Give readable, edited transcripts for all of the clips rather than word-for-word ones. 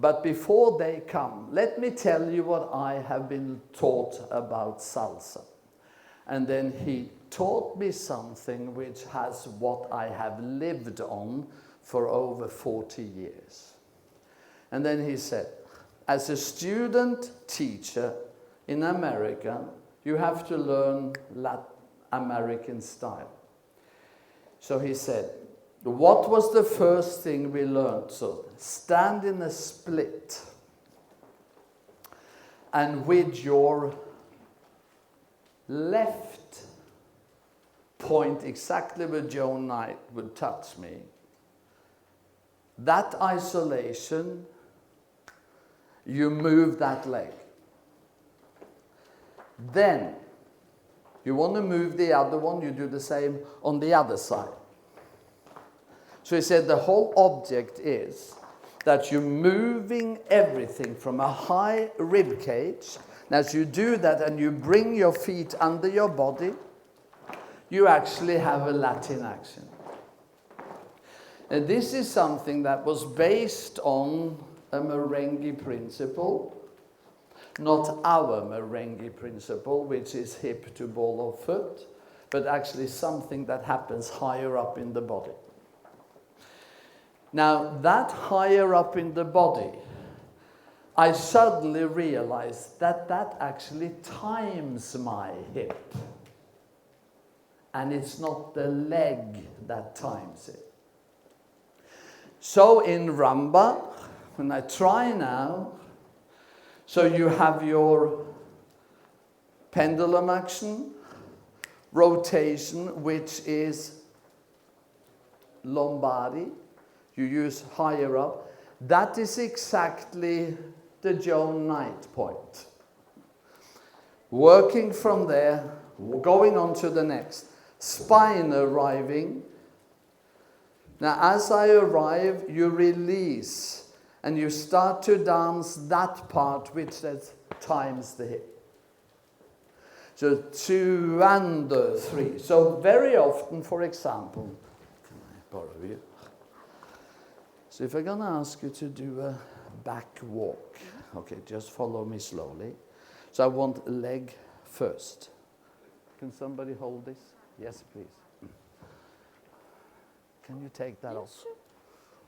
But before they come, let me tell you what I have been taught about salsa. And then he taught me something which has what I have lived on for over 40 years. And then he said, as a student teacher in America, you have to learn American style. So he said, what was the first thing we learned? So stand in a split and with your left point exactly where Joe Knight would touch me. That isolation, you move that leg. Then, you want to move the other one, you do the same on the other side. So he said the whole object is that you're moving everything from a high rib cage. And as you do that and you bring your feet under your body, you actually have a Latin action. And this is something that was based on a merengue principle, not our merengue principle, which is hip to ball of foot, but actually something that happens higher up in the body. Now, that higher up in the body, I suddenly realized that that actually times my hip. And it's not the leg that times it. So in rumba, when I try now, so you have your pendulum action, rotation, which is Lombardi, you use higher up. That is exactly the Joe Knight point. Working from there, going on to the next. Spine arriving. Now as I arrive, you release and you start to dance that part which says times the hip. So 2 and 3. So very often, for example, can I borrow you? So if I'm going to ask you to do a back walk, okay, just follow me slowly. So I want a leg first. Can somebody hold this? Yes, please. Can you take that off?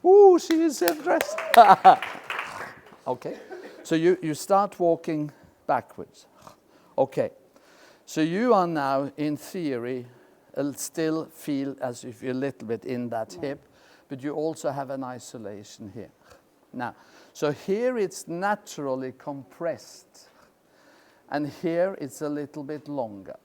Ooh, she is impressed. Okay. So you start walking backwards. Okay. So you are now, in theory, still feel as if you're a little bit in that hip, but you also have an isolation here. Now, so here it's naturally compressed, and here it's a little bit longer.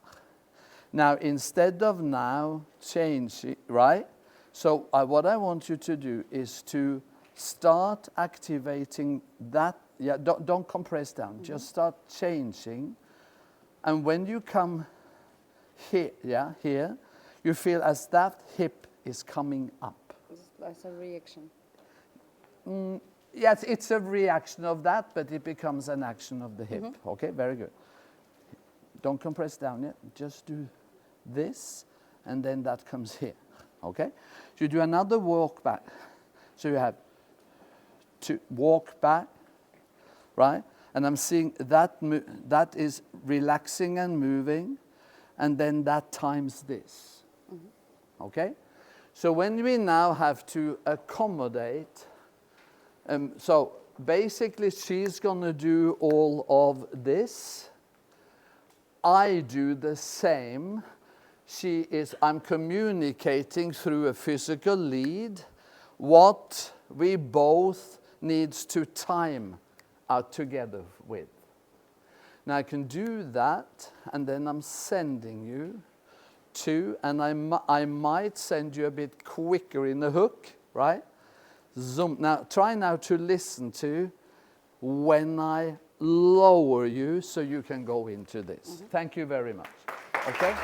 Now, instead of now changing, right? So what I want you to do is to start activating that. Yeah, don't compress down. Just start changing. And when you come here, here, you feel as that hip is coming up. That's a reaction. Yes, it's a reaction of that, but it becomes an action of the hip. Okay, very good. Don't compress down yet. Just do this, and then that comes here. Okay? So you do another walk back. So you have to walk back, right? And I'm seeing that that is relaxing and moving, and then that times this. Okay? So when we now have to accommodate, so basically she's going to do all of this. I do the same. I'm communicating through a physical lead what we both needs to time out together with. Now I can do that, and then I'm sending you to, and I might send you a bit quicker in the hook, right? Zoom. Now try now to listen to when I lower you so you can go into this. Thank you very much. Okay?